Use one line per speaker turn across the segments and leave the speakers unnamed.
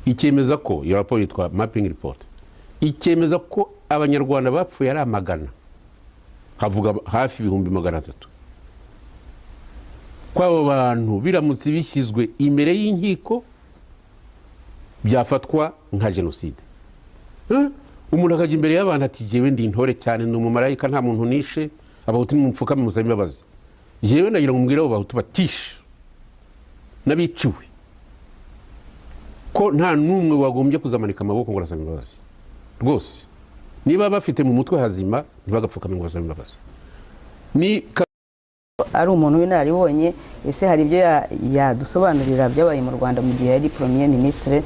ikemeza ko iyo raporo yitwa mapping report ikemeza ko abanyarwanda bapfuye ari amagana, havuga hafi 300,000 ko abo bantu biramutse bishyizwe imbere y'inkiko byafatwa nka genocide. Umuntu akajya imbere y'abantu ati jewe ndi intore cyane ndi umumarayika nta muntu nishe, abahutu nimupfukame musaba imbabazi. Jewe nagira ngo mbwire abo bahutu batishe n'abiciwe ko nta numwe wagombye kuzamanika amaboko ngo arasaba imbabazi rwose. Niba bafite mu mutwe hazima ntibagapfukame ngo basaba imbabazi. Ni
ari umuntu w'inararibonye, ese hari ibyo yadusobanurira byabaye mu Rwanda mu gihe yari Premier Ministre,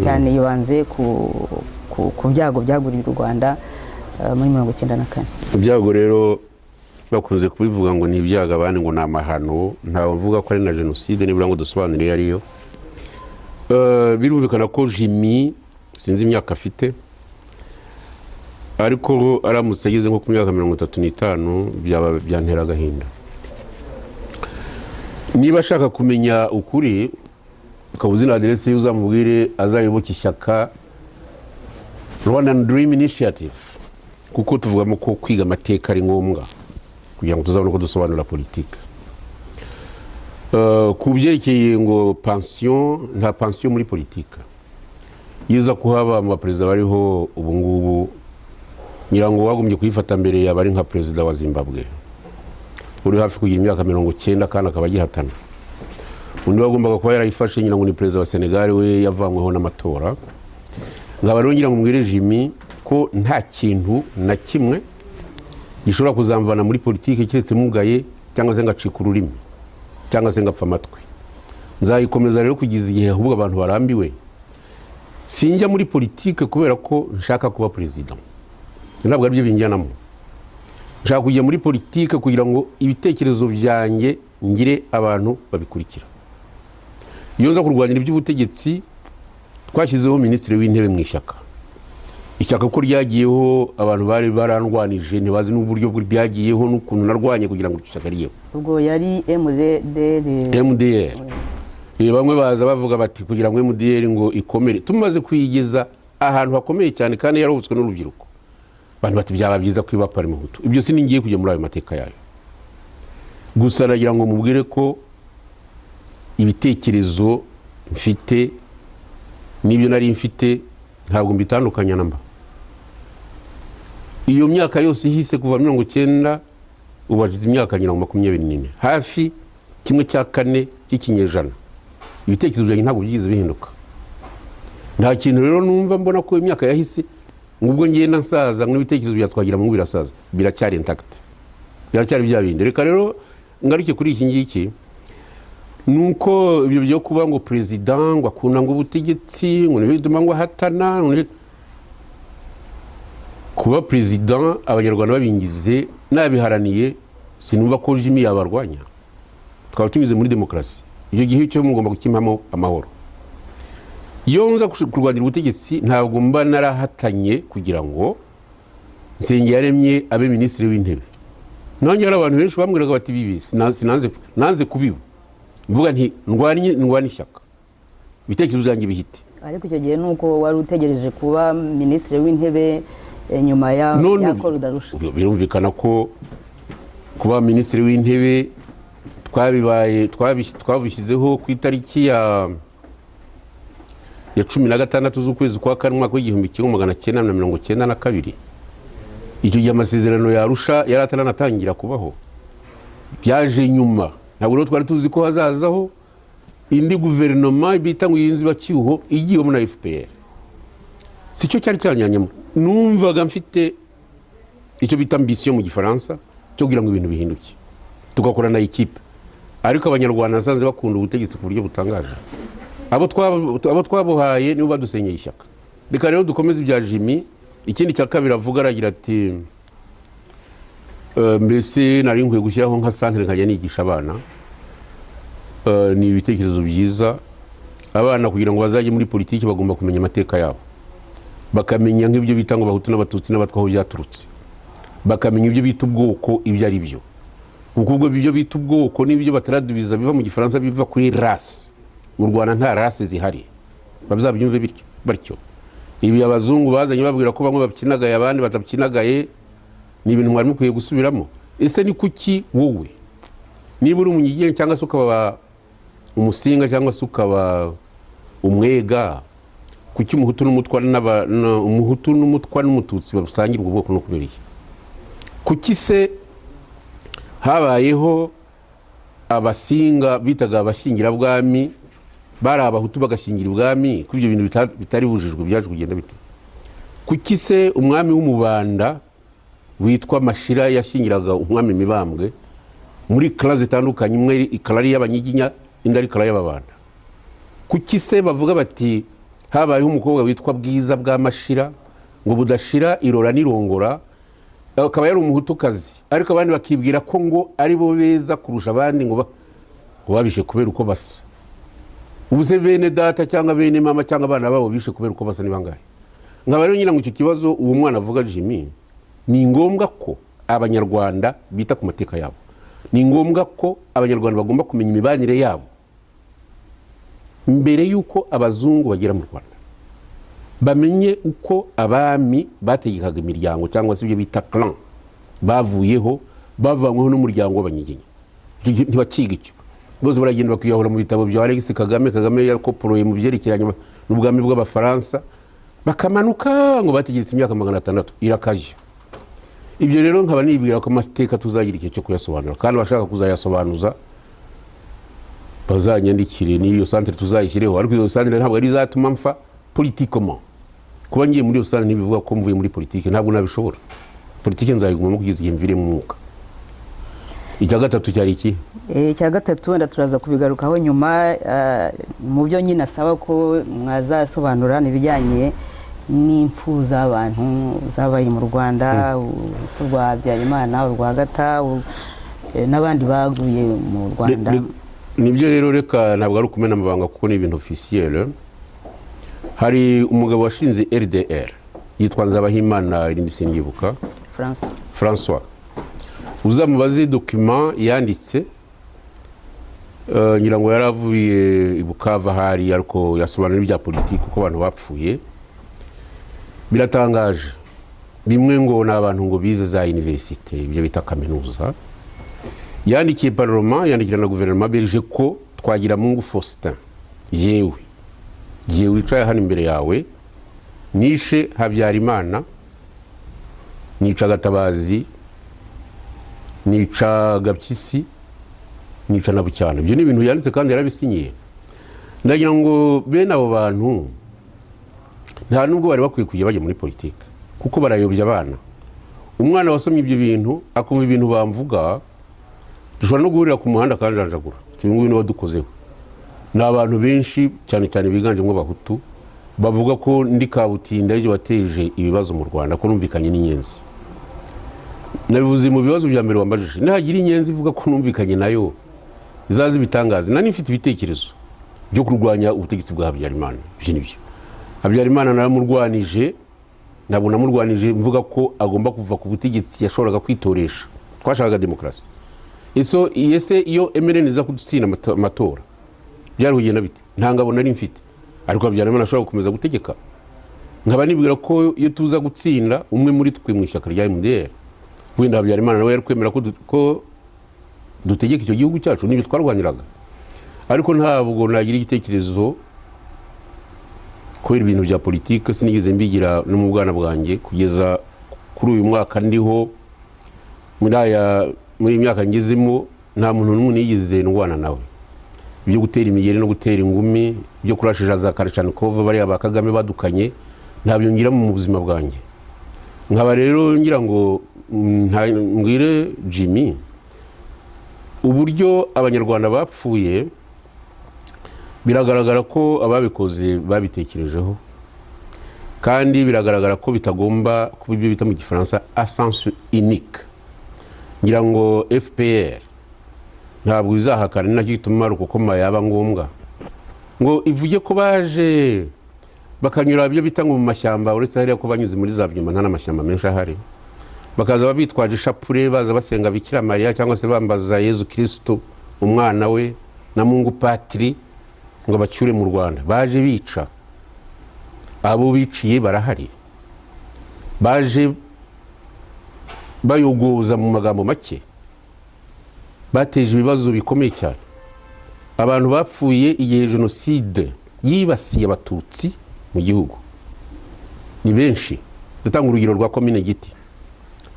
cyane yibanze ku byago byaguriye u Rwanda muri 1994.
Ibyago rero bakunze kubivuga ngo ni ibyago abandi ngo ni amahano, ntawe uvuga ko ari na genocide nibura ngo dusobanurire ariyo. Birumvikana ko Jimmy sinzi imyaka afite, ariko aramutse ageze nko ku myaka 35 byantera agahinda. Niba ashaka kumenya ukuri ukabuzi na adresse y'uzamubwire azayoboka ishyaka Rwandan Dream Initiative, kuko tuvugamo ko kwiga amateka ari ngombwa kugira ngo tuzabone ko dusobanura politike. Ku byerekeye ngo pension, nta pension muri politike. Yiza kuhaba mu baperezida bariho ubu ngubu nyirango wagombye kuyifata mbere yabari nka perezida wa Zimbabwe uri hafi kugira imyaka 90 kandi akaba gihatana. Undi wagombaga kuba yarayifashe nyirango ni perezida wa Senegal we yavanyweho n'amatora. Ngaba rero nyirango mbwire Jimmy ko nta kintu na kimwe gishobora kuzamvana muri politike kiretse mugaye cyangwa se ngacika ururimi cyangwa se ngapfa amatwi. Nzayikomeza rero kugiza igihe ahubwo abantu barambiwe. Sinjya muri politike kubera ko nshaka kuba perezida, ntabwo ari byo binjyanamo. Nshaka kujya muri politike kugira ngo ibitekerezo byanjye ngire abantu babikurikira. Iyo nza kurwanira iby'ubutegetsi twashyizeho minisitiri w'intebe mu ishyaka. Ishyaka ko ryagiyeho abantu bari barandwanije ntibazi n'uburyo byagiyeho n'ukuntu narwanye kugira ngo ishyaka riyeho.
Ubwo yari
MDR. Bamwe baza bavuga bati kugira ngo MDR ngo ikomere. Tumaze kuyigeza ahantu hakomeye cyane kandi yarobutswe n'urubyiruko. Abantu bati byaba byiza kwiba pari muhutu. Ibyo siningiye kujya muri ayo mateka yayo. Gusa nagira ngo mubwire ko ibitekerezo mfite n'ibyo nari mfite ntabwo mbitandukanya namba. Iyo myaka yose ihise kuva 19 ubajize imyaka 24 hafi 1/4 cy'ikinyejana. Ibitekerezo byanjye ntabwo byigize bihinduka. Nta kintu rero numva mbona ko imyaka yahise ngubwo ngiye nasaza n'ibitekerezo byatwagira mu birasaza biracyari intact. Biracyari byabindi. Reka rero ngaruke kuri iki ngiki nuko ibyo byo kuba ngo president ngo akunda ngo ubutegetsi ngo nibiduma ngo hatana kuba president abanyarwanda babingize nabiharaniye sinumva ko Jimmy yabarwanya. Twaba tumize muri demokrasi. Iyo gihe cyo mugomba gukimamo amahoro. Iyo nza kurwanira ubutegetsi ntabwo mba narahatanye kugira ngo Nsenge yaremye abe minisitiri w'intebe. Nanjye hari abantu benshi bambwiraga bati bibi nanze kubiba. Mvuga nti ndwanye ishyaka. Ibitekerezo byanjye bihite.
Ariko icyo gihe nuko wari utegereje kuba minisitiri w'intebe nyuma ya Korudarusha.
Birumvikana ko kuba minisitiri w'intebe twabishyizeho ku itariki ya 16 z'ukwezi kwa kane mwaka w'1992. Icyo gihe amasezerano ya Arusha yari ataranatangira kubaho. Byaje nyuma. Ntabwo rero twari tuzi ko hazazaho indi guverinoma bita ngo yinzi bacyuho igiye mu na FPR. Sicyo cyari cyanyanyamo. Numvaga mfite icyo bita ambition mu Gifaransa cyo kugira ngo ibintu bihinduke. Tugakora na equipe. Ariko abanyarwanda nasanze bakunda ubutegetsi ku buryo butangaje. Abo twabuhaye nibo badusenyeye ishyaka. Reka rero dukomeze ibya Jimmy. Ikindi cya kabiri avuga aragira ati mbese nari nkwiye gushyiraho nka centre nkajya nigisha abana. Ni ibitekerezo byiza. Abana kugira ngo bazajye muri politiki bagomba kumenya amateka yabo. Bakamenya nk'ibyo bita ngo bahutu n'abatutsi n'abatwa aho byaturutse. Bakamenya ibyo bita ubwoko ibyo ari byo. Ubwo ibyo bita ubwoko n'ibyo bataradubiza biva mu Gifaransa biva kuri race. Mu Rwanda nta race zihari. Bazabyumve bityo. batyo. Ibi abazungu bazanye babwira ko bamwe bakinagaye abandi batakinagaye, ni ibintu mwari mukwiye gusubiramo. Ese ni kuki wowe niba uri umunyigenge cyangwa se ukaba umusinga cyangwa se ukaba umwega, kuki umuhutu n'umutwa n'umututsi basangira ubwo bwoko no kubera iki? Kuki se habayeho abasinga bitaga abashingira bwami, bari abahutu bagashingira ibwami, ko ibyo bintu bitari bujijwe byaje kugenda bite? Kuki se umwami w'umubanda witwa Mashira yashingiraga umwami Mibambwe muri class zitandukanye, imwe ikalari y'abanyiginya indi ari kalari y'ababanda? Kuki se bavuga bati habayeho umukobwa witwa Bwiza bwa Mashira ngo budashira irora nirongora, akaba yari umuhutukazi, ariko abandi bakibwira ko ngo ari bo beza kurusha abandi, ngo babishe kubera uko basa. Ubuse bene data cyangwa bene mama cyangwa abana babo bishe kubera uko basa ni bangahe? Nkaba rero nyina ngo icyo kibazo uwo mwana avuga Jimmy, ni ngombwa ko abanyarwanda bita ku mateka yabo, ni ngombwa ko abanyarwanda bagomba kumenya imibanire yabo mbere yuko abazungu bagera mu Rwanda, bamenye uko abami bategekaga imiryango cyangwa se ibyo bita clan bavuyeho, bavanyweho n'umuryango w'abanyiginya. Ntibakiga icyo, bose baragenda bakiyahura mu bitabo bya Alex Kagame yakoporoye mu byerekeranye n'ubwami bw'abafaransa, bakamanuka ngo bategeretse imyaka 600 irakaje. Ibyo rero nkaba nibwira ko amateka tuzagira igihe cyo kuyasobanura, kandi bashaka kuzayasobanuza bazanyandikire n'iyo centre tuzayishyireho, ariko iyo centre ntabwo ari izatuma mfa politiquement. Kuba ngiye muri iyo centre ntibivuga ko mvuye muri politike, ntabwo nabishobora. Politike nzayigumamo kugeza igihe mvire mu mwuka. Icya gatatu cyari iki?
Icya gatatu wenda turaza kubigarukaho nyuma. Mu byo nyine asaba ko mwazasobanura n'ibijyanye n'impfu z'abantu zabaye mu Rwanda, urupfu rwa Habyarimana, urwa Gata n'abandi baguye mu Rwanda.
Nibyo rero, reka ntabwo ari ukumena amabanga kuko ni ibintu officiel. Hari umugabo washinze RDR yitwa Nzabahimana, irindi sinyibuka, François. Uzamubaze document yanditse, ngira ngo yaravuye i Bukava hari, ariko yasobanura ibya politiki uko abantu bapfuye. Biratangaje. Bimwe ngo n'abantu ngo bize za universite, ibyo bita kaminuza. Yandikiye parlement, yandikira na gouvernement belge ko Twagiramungu Faustin yewe wicaye hano imbere yawe nishe Habyarimana, nica Gatabazi, nica Gapyisi, nica na Bucyana. Ibyo ni ibintu yanditse kandi yarabisinyiye. Ndagira ngo bene abo bantu nta nubwo bari bakwiye kujya bajya muri politike, kuko barayobya abana. Umwana wasomye ibyo bintu akumva ibintu bamvuga, dushobora no guhurira ku muhanda kandi janjagura. Ibintu bintu badukozeho ni abantu benshi cyane cyane biganjemo abahutu bavuga ko ndi Kabutinda ejo wateje ibibazo mu Rwanda, ko numvikanye n'inyenzi. Nabivuze mu bibazo bya mbere wambajije, nahagira inyenzi ivuga ko numvikanye nayo izazi bitangaza. Nani mfite ibitekerezo byo kurwanya ubutegetsi bwa Habyarimana. Ibyo nibyo Habyarimana naramurwanije, ntabwo namurwanije mvuga ko agomba kuva ku butegetsi, yashoboraga kwitoresha. Twashakaga demokarasi. Ese iyo MRN iza kudutsinda amatora byari kugenda bite? Nta ngabo nari mfite, ariko Habyarimana ashobora gukomeza gutegeka. Nkaba nibwira ko iyo tuza gutsinda umwe muri twe mu ishyaka rya MDR, wenda Habyarimana nawe yari kwemera ko dutegeka icyo gihugu cyacu, n'ibyo twarwaniraga. Ariko ntabwo nagira igitekerezo kubera ibintu bya politike, sinigeze mbigira no mu bwana bwanjye kugeza kuri uyu mwaka ndiho. Muri imyaka ngezemo nta muntu n'umwe nigeze ndwana nawe. Ibyo gutera imigeri no gutera ingumi, byo kurashija za Karchanikov bari aba Kagame badukanye, ntabyo ngira mu buzima bwanjye. Nkaba rero ngira ngo mbwire Jimmy, uburyo abanyarwanda bapfuye biragaragara ko ababikoze babitekerejeho, kandi biragaragara ko bitagomba kuba ibyo bita mu Gifaransa à sens unique. Ngira ngo FPR ntabwo bizahakana, nacyo gituma rukokoma yaba ngombwa ngo ivuge ko baje bakanyura ibyo bita ngo mu mashyamba, uretse hariya ko banyuze muri za Byumba nta n'amashyamba menshi ahari, bakaza babitwaje ishapure, baza basenga Bikira Mariya cyangwa se bambaza Yezu Kristo umwana we na Mungu Patri, ngo bacyure mu Rwanda. Baje bica abo biciye barahari, baje bayogoza mu magambo make, bateje ibibazo bikomeye cyane. Abantu bapfuye igihe jenoside yibasiye abatutsi mu gihugu ni benshi. Dutanga urugero rwa komine Giti,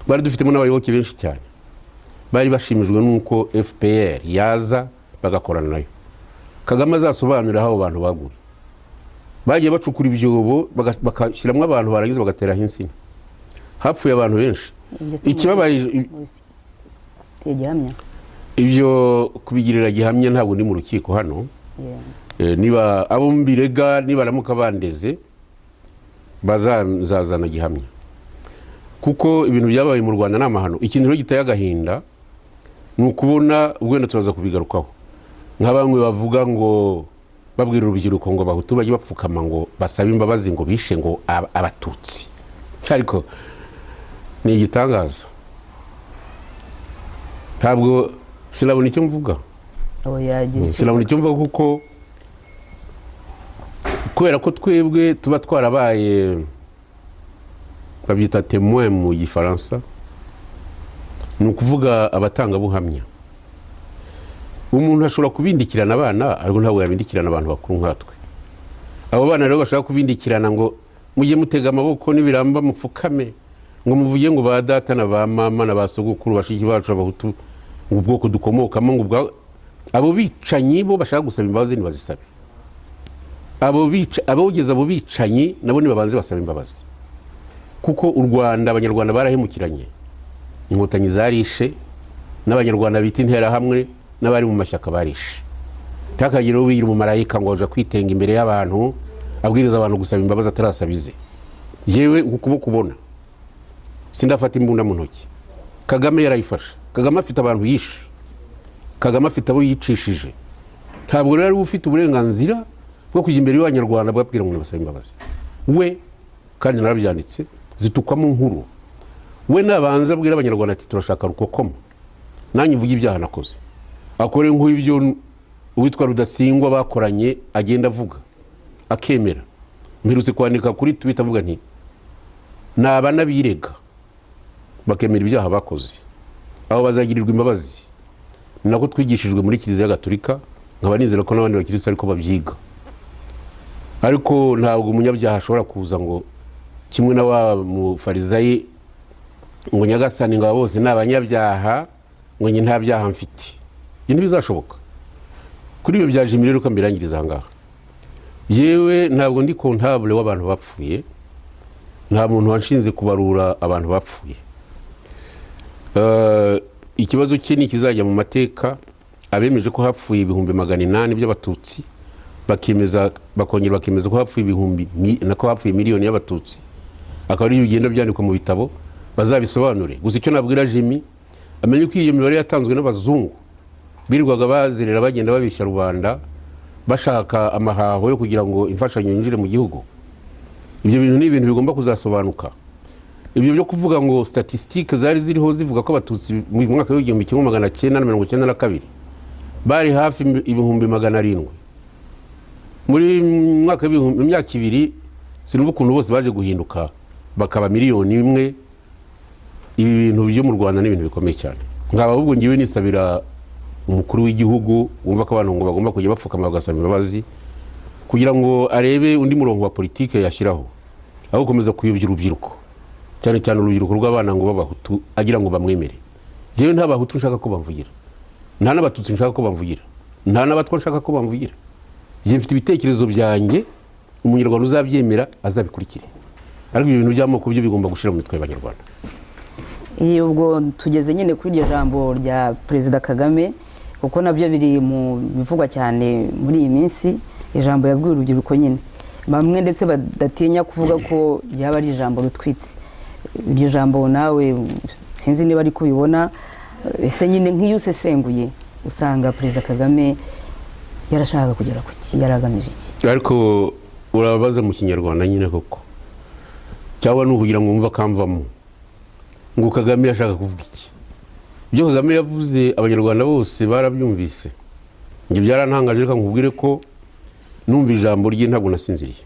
bari dufitemo n'abayoboke benshi cyane, bari bashimijwe nuko FPR yaza bagakorana nayo. Kagame azasobanurira aho abantu baguye, bagiye bacukura ibyobo bakashyiramo abantu barangiza bagatera insina, hapfuye abantu benshi. Ikibabaye ibyo kubigirira gihamya ntabwo ndi mu rukiko hano, niba abo mbirega nibaramuka bandeze bazazana gihamya, kuko ibintu byabaye mu Rwanda n'amahano. Ikintu rero giteye agahinda ni ukubona, ubwenda turaza kubigarukaho, nka bamwe bavuga ngo babwira urubyiruko ngo abahutu bajye bapfukama ngo basabe imbabazi ngo bishe ngo abatutsi. Ariko ni igitangaza, ntabwo sinabona icyo mvuga, sinabona icyo mvuga, kuko kubera ko twebwe tuba twarabaye, babyita témoin mu gifaransa, ni ukuvuga abatangabuhamya. Umuntu ashobora kubindikirana abana, ariko ntabwo yabindikirana abantu bakuru nkatwe. Abo bana rero bashaka kubindikirana ngo mujye mutega amaboko n'ibiramba mupfukame, ngo muvuge ngo ba data na ba mama na ba sogokuru bashiki bacu abahutu, ngo ubwoko dukomokamo, ngo abo bicanyi bo bashaka gusaba imbabazi nibazisabe. Abogeza abo bicanyi nabo nibabanze basaba imbabazi, kuko u Rwanda, abanyarwanda barahemukiranye. Inkotanyi zarishe n'abanyarwanda bita interahamwe n'abari mu mashyaka barishe. Ntihakagire uwiyira umumarayika ngo aje kwitenga imbere y'abantu abwiriza abantu gusaba imbabazi atarasabize. Yewe ukuboko ubona sindafata imbunda mu ntoki. Kagame yarayifashe, Kagame afite abantu yishe, Kagame afite abo yicishije. Ntabwo rero ufite uburenganzira bwo kujya imbere y'abanyarwanda bwabwira ngo basaba imbabazi. We kandi narabyanditse zitukwa mu nkuru, we nabanza abwira abanyarwanda ati turashaka rukokoma, nanjye mvuga ibyaha nakoze, akore nk'ibyo uwitwa Rudasingwa bakoranye agenda avuga akemera. Mperutse kwandika kuri Twitter avuga nti naba nabirega bakemera ibyaha bakoze, aho bazagirirwa imbabazi. Nako twigishijwe muri Kiliziya Gatolika, nkaba nizera ko n'abandi bakirisitu ariko babyiga. Ariko ntabwo umunyabyaha ashobora kuza ngo kimwe na wa mufarizayi ngo nyagasani ngo bose n'abanyabyaha ngo nyi nta byaha mfite. Ibyo ntibizashoboka. Kuri ibyo byaje imirero ko mbirangiriza ahangaha. Yewe ntabwo ndi comptable w'abantu bapfuye, nta muntu wanshinze kubarura abantu bapfuye. Ikibazo cye ni kizajya mu mateka, abemeje ko hapfuye 800,000 by'abatutsi, bakongera bakemeza ko hapfuye nako hapfuye miliyoni y'abatutsi, akaba ari bigenda byandikwa mu bitabo, bazabisobanure. Gusa icyo nabwira Jimmy, amenye ko iyo mibare yatanzwe n'abazungu birirwaga bazerera bagenda babishya rubanda bashaka amahaho yo kugira ngo imfashanyo yinjire mu gihugu. Ibyo bintu ni ibintu bigomba kuzasobanuka. Ibyo byo kuvuga ngo statistique zari ziriho zivuga ko abatutsi mu mwaka w'igihumbi 1992 bari hafi 700,000. Muri mwaka w'ibihumbi imyaka 2 sinumva ukuntu bose baje guhinduka bakaba miliyoni 1. Ibi bintu byo mu Rwanda ni ibintu bikomeye cyane. Nkaba ahubwo ngiwe nisabira umukuru w'igihugu wumva ko abantu ngo bagomba kujya bapfukama bagasaba imbabazi kugira ngo arebe undi murongo wa politike yashyiraho, aho gukomeza kuyobya urubyiruko, cyane cyane urubyiruko rw'abana ngo b'abahutu agira ngo bamwemere. Jewe nta bahutu nshaka ko bamvugira, nta n'abatutsi nshaka ko bamvugira, nta n'abatwa nshaka ko bamvugira. Je mfite ibitekerezo byanjye, umunyarwanda uzabyemera azabikurikire. Ariko ibyo bintu by'amoko byo bigomba gushira mu mitwe y'abanyarwanda.
Ubwo tugeze nyine kuri iryo jambo rya Perezida Kagame, kuko nabyo biri mu bivugwa cyane muri iyi minsi, ijambo yabwiye urubyiruko nyine. Bamwe ndetse badatinya kuvuga ko yaba ari ijambo rutwitse. Iryo jambo nawe sinzi niba ari kubibona, ese nyine nk'iyo usesenguye usanga Perezida Kagame yarashaka kugera ku ki, yaragamije iki?
Ariko urabaza mu Kinyarwanda nyine koko, cyangwa n'ukugira ngo umva kamvamo ngo Kagame yashaka kuvuga iki? Ibyo Kagame yavuze abanyarwanda bose barabyumvise. Nge byarantangaje reka nkubwire ko numva ijambo rye ntabwo nasinziriye.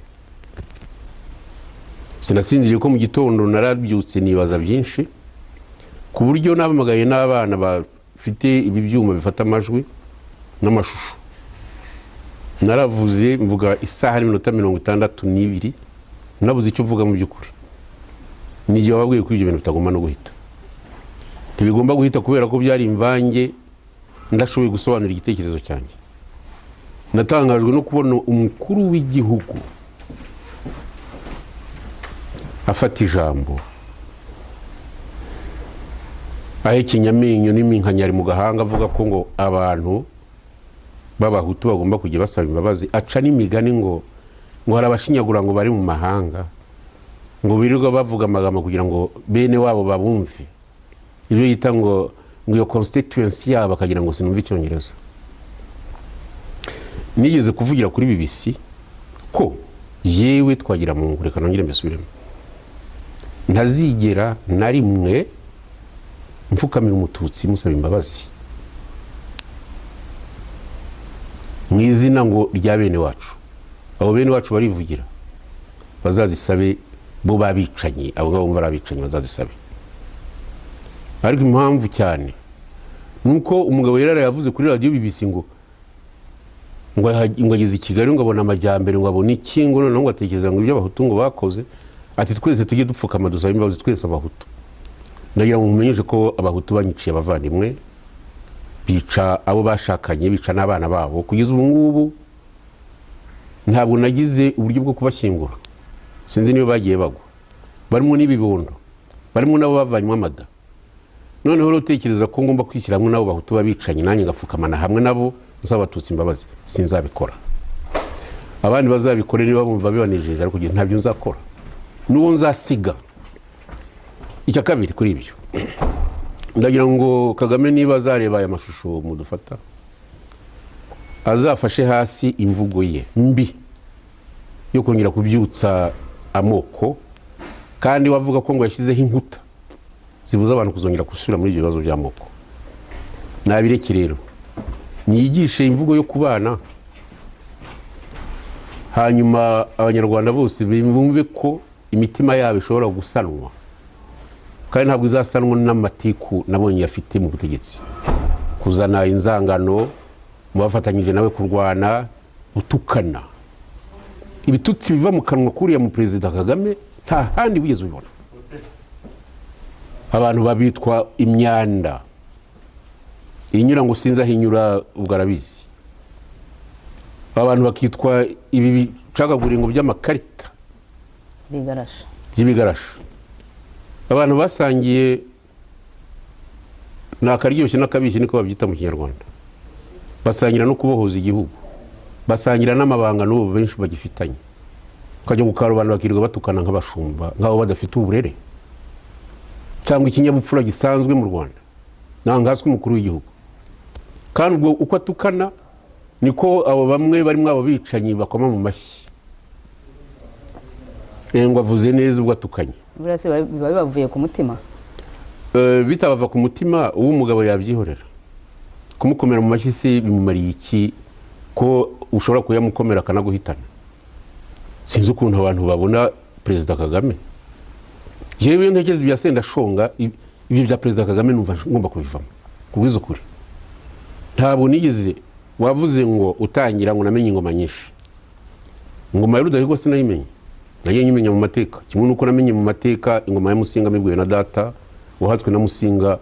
sinasinziriye ko mu gitondo narabyutse nibaza byinshi ku buryo nabamagaye n'abana bafite ibi byuma bifata amajwi n'amashusho. Naravuze mvuga isaha n'iminota 62 nabuze icyo mvuga mu by'ukuri. Nije wababwiye ko ibyo bintu bitagomba no guhita. Ntibigomba guhita kubera ko byari imvange ndashoboye gusobanura igitekerezo cyanjye. Natangajwe no kubona umukuru w'igihugu afata ijambo ahekenya amenyo n'iminkanyari mu gahanga avuga ko ngo abantu b'abahutu bagomba kujya basaba imbabazi, aca n'imigani ngo hari abashinyagura ngo bari mu mahanga ngo birirwa bavuga amagambo kugira ngo bene wabo babumve, ibyo yita ngo iyo constituency yabo akagira ngo sinumva icyongereza. Nigeze kuvugira kuri BBC ko yewe twagira mu reka nongere mbisubiremo, ntazigera na rimwe mfukamira umututsi musaba imbabazi mu izina ngo rya bene wacu. Abo bene wacu barivugira, bazazisabe bo babicanyi, abo ngabo bumva arabicanyi bazazisabe. Ariko impamvu cyane nuko umugabo yarara yavuze kuri radio BBC ngo ageze i Kigali ngo abona amajyambere ngo abona iki, ngo noneho ngo atekereza ngo ibyo abahutu ngo bakoze, ati twese tujye dupfukama dusaba imbabazi twese abahutu. Ndagira ngo mumenyeshe ko abahutu banyiciye abavandimwe, bica abo bashakanye, bica n'abana babo. Kugeza ubu ngubu ntabwo nagize uburyo bwo kubashyingura, sinzi niyo bagiye bagwa, barimo n'ibibondo, barimo nabo bavanywe amada. Noneho utekereza ko ngomba kwishyiramo nabo bahutu babicanye nanjye ngapfukamana hamwe nabo nsaba abatutsi imbabazi? Sinzabikora. Abandi bazabikore niba bumva bibanejeje, ariko ntabyo nzakora, n'uwo nzasiga. Icya kabiri kuri ibyo, ndagira ngo Kagame niba azareba aya mashusho mudufata azafashe hasi imvugo ye mbi yo kongera kubyutsa amoko, kandi wavuga ko ngo yashyizeho inkuta zibuza abantu kuzongera gusubira muri ibyo bibazo by'amoko. Nabireke rero niyigishe imvugo yo kubana, hanyuma abanyarwanda bose bumve ko imitima yabo ishobora gusanwa, kandi ntabwo izasanwa n'amatiku nabonye yafite mu butegetsi, kuzana inzangano mu bafatanyije nawe kurwana, gutukana. Ibitutsi biva mu kanwa kuriya mu Perezida Kagame nta handi wigeze ubibona. Abantu babitwa imyanda inyura ngo sinza hinyura ubwo arabizi. Abantu bakitwa ibi bicagaguringo by'amakarita by'ibigarasha. Abantu basangiye nakaryoshye n'akabishye niko babyita mu Kinyarwanda, basangira no kubohoza igihugu, basangira n'amabanga n'ubu benshi bagifitanye. Ukajya gukarubana bakirirwa batukana nk'abashumba nk'abo badafite uburere cyangwa ikinyabupfura gisanzwe mu Rwanda, nangaswe umukuru w'igihugu. Kandi ubwo uko atukana niko abo bamwe barimo abo bicanyi bakoma mu mashyi, ngo avuze neza ubwo atukanye.
Burase biba bibavuye ku mutima?
Bitabava ku mutima uwo umugabo yabyihorera. Kumukomera mu mashyi se bimumariye iki ko ushobora kuyamukomera akanaguhitana? Sinzi ukuntu abantu babona Perezida Kagame. Jewe ntekereza ibya Sendashonga, ibyo bya Perezida Kagame numva ngomba kubivamo kubwiza ukuri. Ntabwo nigeze wavuze ngo utangira ngo namenye ingoma nyinshi. Ingoma ya Rudahigwa sinayimenye, nagiye nyimenya mu mateka, kimwe nuko namenye mu mateka ingoma ya Musinga mibwiwe na data wahatswe na Musinga,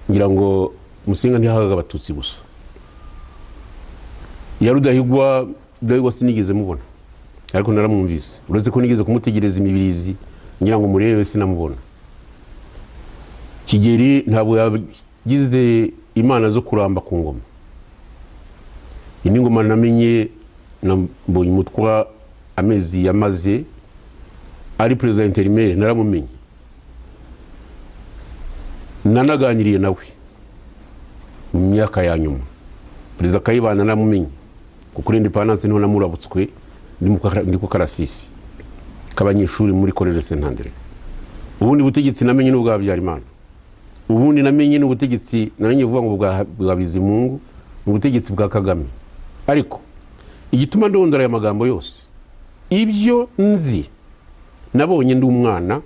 ngira ngo Musinga ntihagaga abatutsi gusa. Ya Rudahigwa sinigeze mubona, ariko naramwumvise. Uretse ko nigeze kumutegereza imibirizi ngira ngo murebe sinamubona. Kigeri ntabwo yagize imana zo kuramba ku ngoma. Ini ngoma namenye na Mbonyi Mutwa amezi yamaze ari President intérimaire, naramumenye, nanaganiriye nawe mu myaka ya nyuma. Perezida Kayibanda naramumenye kuko independence niho namurabutswe ndi ku Karasisi k'abanyeshuri muri College Saint Andre. Ubundi butegetsi namenye n'ubwa Habyarimana, ubundi namenye n'ubutegetsi namenye vuga ngo bwa Bizimungu, ubutegetsi bwa Kagame. Ariko igituma ndondora ya magambo yose ibyo nzi nabonye ndi umwana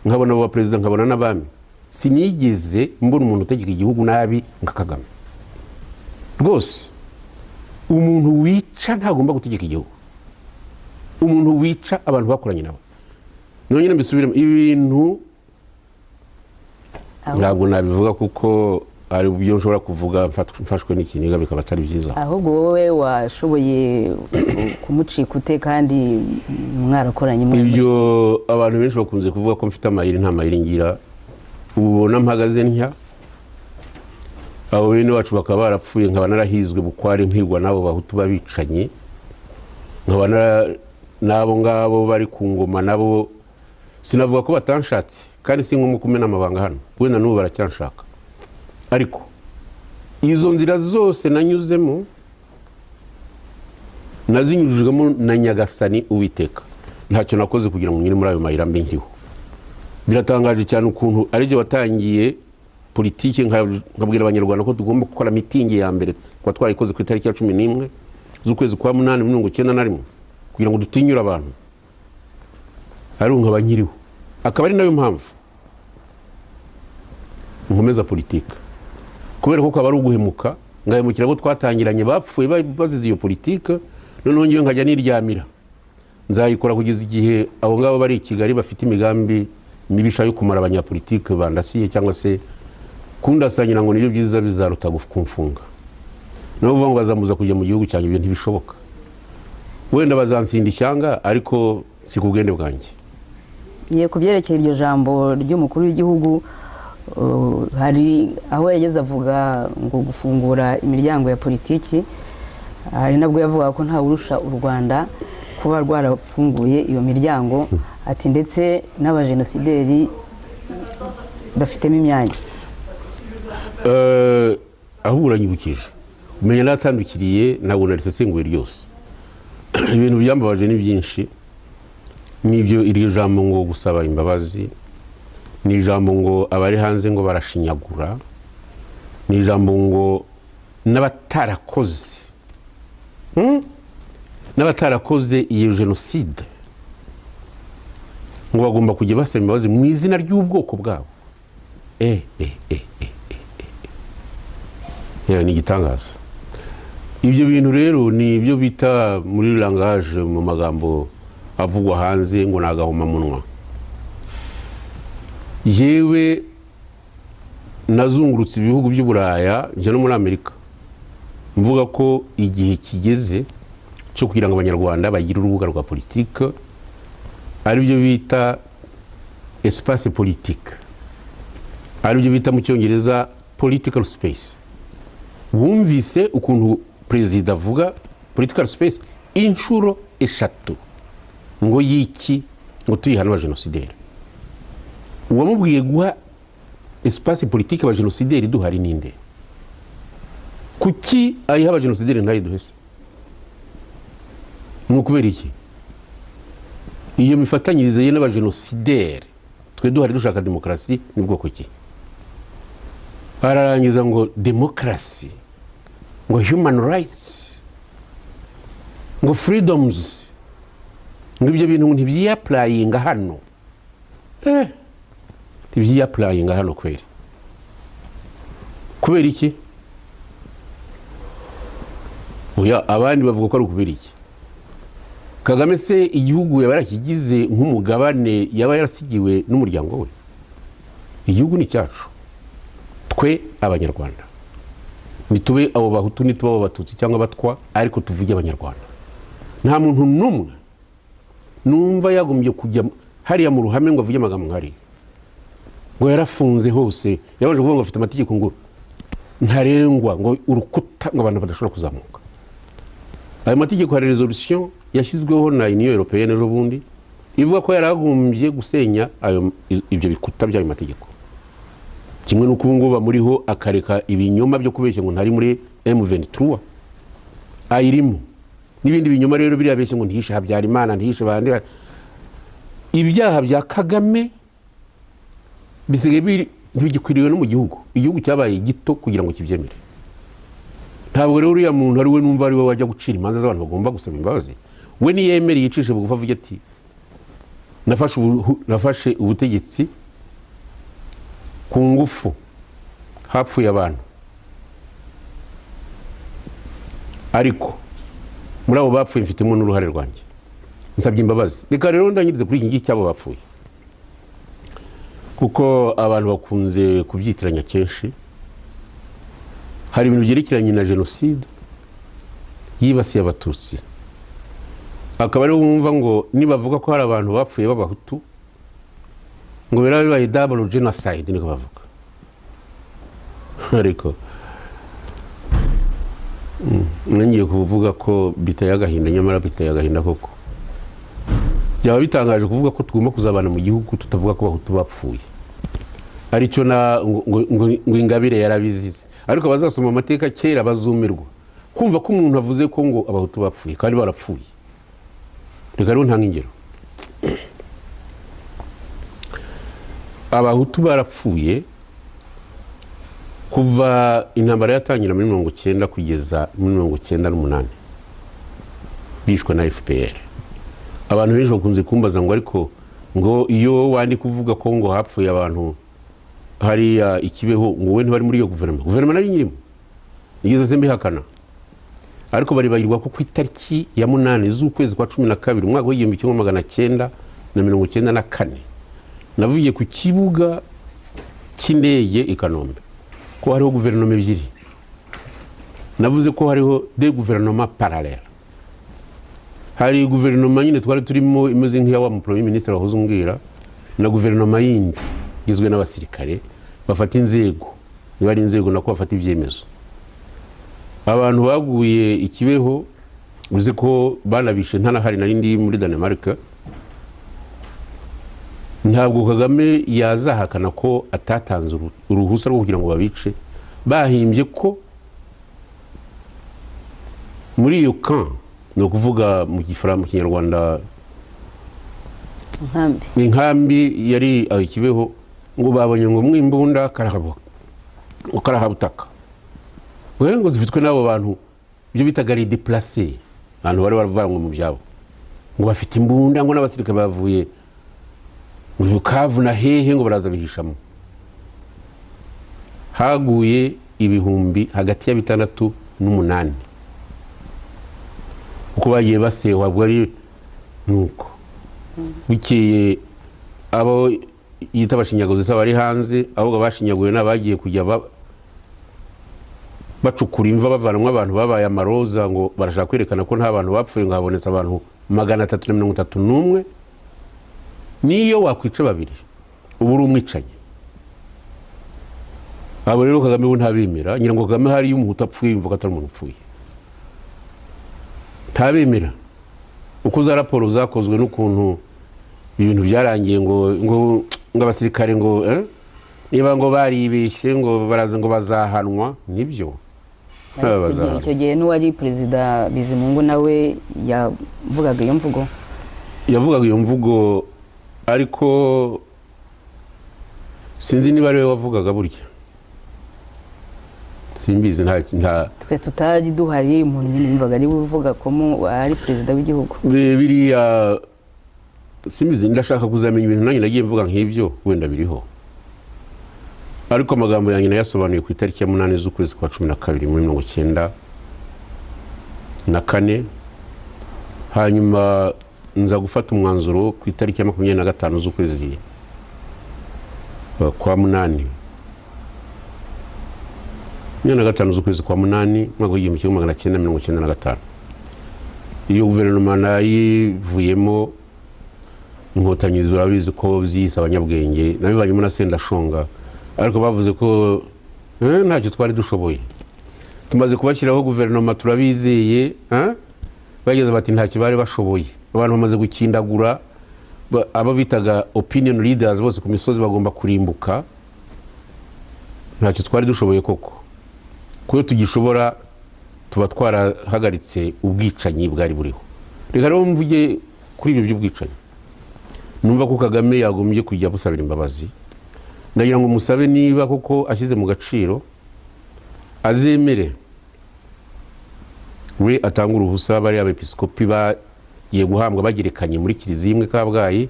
nkabona abo perezida nkabona n'abami sinigeze mbona umuntu utegeka igihugu nabi nka Kagame rwose umuntu wica ntagomba gutegeka igihugu umuntu wica abantu bakoranye nawe none mbisubiremo ibintu ntabwo nabivuga kuko ari byo nshobora kuvuga mfashwe n'ikiniga bikaba atari byiza
ahubwo wowe washoboye kumucika ute kandi mwarakoranye
ibyo abantu benshi bakunze kuvuga ko mfite amayiri nta mayiri ngira ubona mpagaze ntya abo bene wacu bakaba barapfuye nkaba narahizwe bukwari mpigwa nabo bahutu babicanye nkaba nabo ngabo bari ku ngoma nabo sinavuga ko batanshatse kandi sinkomo kumena amabanga hano wenda n'ubu baracyanshaka ariko izo nzira zose nanyuzemo nazinyujijwemo na Nyagasani Uwiteka ntacyo nakoze kugira ngo nyine muri ayo mayira mbe nkiho biratangaje cyane ukuntu arije watangiye politiki nkabwira abanyarwanda ko tugomba gukora mitingi ya mbere kwa twarikoze ku itariki ya 11 z'ukwezi kwa 8/1991 kugira ngo dutinyure abantu ari nkaba nkiriho akaba ari nayo mpamvu nkomeza politiki kubera ko kwaba ari uguhemuka ngahemukira abo twatangiranye bapfuye bazize iyo politiki noneho ngiye nkajya niryamira nzayikora kugeza igihe abo ngabo bari i Kigali bafite imigambi mibisha yo kumara abanyapolitiki bandasiye cyangwa se kundasanyira ngo nibyo byiza bizaruta kumfunga nabo vuga ngo bazambuza kujya mu gihugu cyanjye ibyo ntibishoboka wenda bazansinda ishyanga ariko si ku bwende bwanjye
ye kubyerekeye iryo jambo ry'umukuru w'igihugu hari aho yageze avuga ngo gufungura imiryango ya politiki hari nabwo yavuga ko nta urusha u Rwanda kuba rwarafunguye iyo miryango ati ndetse n'abajenosideri bafitemo imyanya
aho uranyibukije umenya natandukiriye ntabwo narisesenguye ryose ibintu byambabaje ni byinshi nibyo iryo jambo ngo gusaba imbabazi ni ijambo ngo abari hanze ngo barashinyagura ni ijambo ngo n'abatarakoze iyo jenoside ngo bagomba kujya basaba imbabazi mu izina ry'ubwoko bwabo ni igitangaza ibyo bintu rero ni ibyo bita muri langage mu magambo avugwa hanze ngo nagahoma munwa yewe nazungurutse ibihugu by'Uburaya nje no muri Amerika mvuga ko igihe kigeze cyo kugira ngo abanyarwanda bagire urubuga rwa politike ari byo bita espace politique ari byo bita mu cyongereza political space wumvise ukuntu president avuga political space inshuro eshatu ngo yiki ngo tuyihana ba genocidaire uwamubwiye guha espace politique ba genocidaire duhari ninde kuki ayiha ba genocidaire ntayiduhese n'ukubera iki iyo mifatanyirize ye n'aba genocidaire twe duhari dushaka demokrasi ni bwoko ki ararangiza ngo democracy ngo human rights ngo freedoms ngo ibyo bintu ntibyiyapplyinga hano ntibyiyapplyinga hano kweri kubera iki oya abandi bavuga ko ari ukubera iki Kagame se igihugu yaba yarakigize nk'umugabane yaba yarasigiwe n'umuryango we igihugu ni cyacu twe abanyarwanda nitube abo bahutu nitube abo batutsi cyangwa batwa ariko tuvuge abanyarwanda nta muntu numwe numva yagombye kujya hariya mu ruhame ngo avuge amagambo nkari ngo yarafunze hose yabanje kuvuga ngo afite amategeko ngo ntarengwa ngo urukuta ngo abantu badashobora kuzamuka ayo mategeko hari resolution yashyizweho na Union Européenne ejo bundi ivuga ko yaragombye gusenya ibyo bikuta by'ayo mategeko kimwe n'uko ubu ngubu bamuriho akareka ibinyoma byo kubeshya ngo ntari muri M23 ayirimo n'ibindi binyoma rero biriya beshya ngo ntihishe Habyarimana ntihishe bandi ibyaha bya Kagame bisigaye bigikwiriwe no mu gihugu igihugu cyabaye gito kugira ngo kibyemere ntabwo rero uriya muntu ari we numva ari we wajya gucira imanza z'abantu bagomba gusaba imbabazi we niyemere yicishe bugufa avuga ati nafashe ubutegetsi ku ngufu, hapfuye abantu, ariko muri abo bapfuye mfitemo n'uruhare rwanjye, nsabye imbabazi. Reka rero ndangirize kuri iki ngiki cy'abo bapfuye, kuko abantu bakunze kubyitiranya kenshi. Hari ibintu byerekeranye na jenoside yibasiye abatutsi, akaba ariho wumva ngo nibavuga ko hari abantu bapfuye b'abahutu ngo biraba bibaye double genocide, niko bavuga. Ariko ngiye kuvuga ko biteye agahinda, nyamara biteye agahinda koko. Byaba bitangaje kuvuga ko tugomba kuzabana mu gihugu tutavuga ko abahutu bapfuye, aricyo ngo Ingabire yarabizize. Ariko bazasoma amateka kera bazumirwa kumva ko umuntu avuze ko ngo abahutu bapfuye kandi barapfuye. Reka rero ntanga ingero. Abahutu barapfuye kuva intambara yatangira muri 1990 kugeza muri 1998, bishwe na FPR. Abantu benshi bakunze kumbaza ngo ariko ngo iyo wandi kuvuga ko ngo hapfuye abantu hari ikibeho, ngo we ntibari muri iyo guverinoma nari nyirimo, nigeze se mbihakana. Ariko bari bayirwa ko ku itariki ya 8 z'ukwezi kwa 12 umwaka w'1994 navuye ku kibuga cy'indege i Kanombe ko hariho guverinoma ebyiri. Navuze ko hariho de guverinoma parallele. Hari guverinoma nyine twari turimo imeze nk'iya wa premier ministre wahoze umbwira, na guverinoma yindi igizwe n'abasirikare bafata inzego, niba ari inzego nako bafata ibyemezo. Abantu baguye ikibeho uzi ko banabishe ntanahari narindi muri Danemark. Ntabwo Kagame yazahakana ko atatanze uruhusa rwo kugira ngo babice, bahimbye ko muri iyo camp, no kuvuga mu gifaransa mu Kinyarwanda inkambi yari ikibeho, ngo babonye ngo mwimbunda karahabutaka ngo zifitwe n'abo bantu ibyo bitaga les déplacés, abantu bari baravanywe mu byabo, ngo bafite imbunda, ngo n'abasirikare bavuye mu Bukavu na hehe ngo baraza bihishamo. Haguye ibihumbi hagati ya 6 n'8 uko bagiye basewa, bwari nuko bikeye abo yita abashinyaguzi se bari hanze, ahubwo bashinyaguye n'abagiye kujya bacukura imva bavanamwe abantu babaye amaroza, ngo barashaka kwerekana ko nta bantu bapfuye, ngo habonetse abantu 331. Niyo wakwica babiri ubu uri umwicanyi. Abo rero Kagame we ntabemera, ngira ngo Kagame hari y'umuhutu apfuye yumva atari umuntu upfuye, ntabemera. Uko za raporo zakozwe n'ukuntu ibintu byarangiye ngo abasirikare ngo niba ngo baribeshye ngo baraza ngo bazahanwa, nibyo.
Icyo gihe n'uwari perezida Bizimungu nawe yavugaga iyo mvugo, ariko sinzi niba ariwe wavugaga burya, simbizi. Nta twe tutari duhari, umuntu nyine yumvaga ari uvuga ko ari perezida w'igihugu.
Biriya simbizi, ndashaka kuzamenya ibintu nanjye nagiye mvuga nk'ibyo, wenda biriho. Ariko amagambo yanjye nayasobanuye ku itariki ya 8 z'ukwezi kwa 12 muri 1994. Hanyuma nza gufata umwanzuro ku itariki ya 25 z'ukwezi kwa 8 z'ukwezi kwa 8 mwaka w'1995. Iyo guverinoma nayivuyemo, inkotanyi zurabizi ko byise abanyabwenge, nabivanyemo na Sendashonga, ariko bavuze ko ntacyo twari dushoboye. Tumaze kubashyiraho guverinoma turabizeye, bageze bati ntacyo bari bashoboye. Abantu bamaze gukindagura, abo bitaga opinion leaders bose ku misozi bagomba kurimbuka. Ntacyo twari dushoboye koko, kuko tugishobora tuba twarahagaritse ubwicanyi bwari buriho. Reka rero mvuge kuri ibyo by'ubwicanyi. Numva ko Kagame yagombye kujya busabira imbabazi. Ndagira ngo musabe niba koko ashyize mu gaciro, azemere we atanga uruhusa bari abepiskopi bagiye guhambwa bagerekanye muri kiliziya imwe Kabgayi,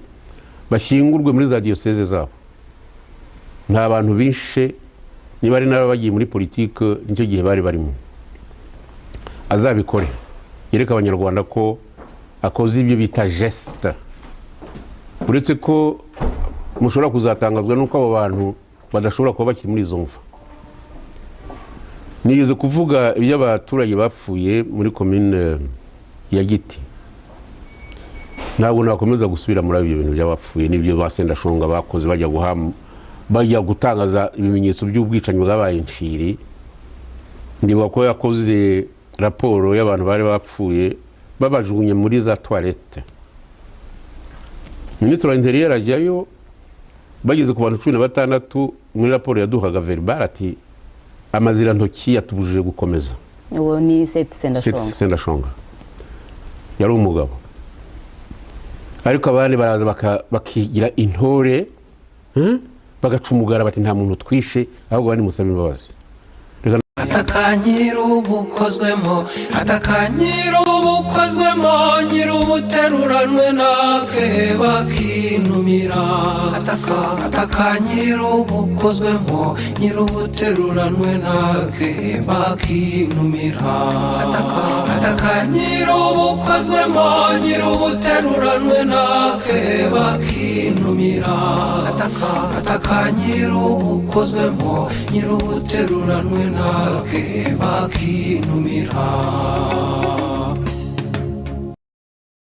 bashyingurwe muri za diyoseze zabo. Nta bantu bishe, niba ari nabo bagiye muri politike nicyo gihe bari barimo. Azabikore yereka abanyarwanda ko akoze ibyo bita geste, uretse ko mushobora kuzatangazwa nuko abo bantu badashobora kuba bakiri muri izo mva. Nigeze kuvuga ibyo abaturage bapfuye muri commune ya Giti, ntabwo nakomeza gusubira muri ibyo bintu by'abapfuye n'ibyo basendashonga bakoze bajya gutangaza ibimenyetso by'ubwicanyi bwabaye inshiri. Ndibuka ko yakoze raporo y'abantu bari bapfuye babajugunye muri za toilette. Minisitiri wa Interieur ajyayo bageze ku bantu 16 muri raporo yaduhaga verbal ati amazira ntoki yatubujije gukomeza.
Uwo ni
Sendashonga yari umugabo, ariko abandi baraza bakigira intore bagacumugara bati nta muntu twishe ahubwo bandi musaba imbabazi.
Atakanyirubukozwemo nyirubuteruranwe nake bakinumira. Atakanyirubukozwemo nyirubuteruranwe nake bakinumira. Atakanyirubukozwemo nyirubuteruranwe nake bakinumira. Atakanyirubukozwemo nyirubuteruranwe nake bakinumira.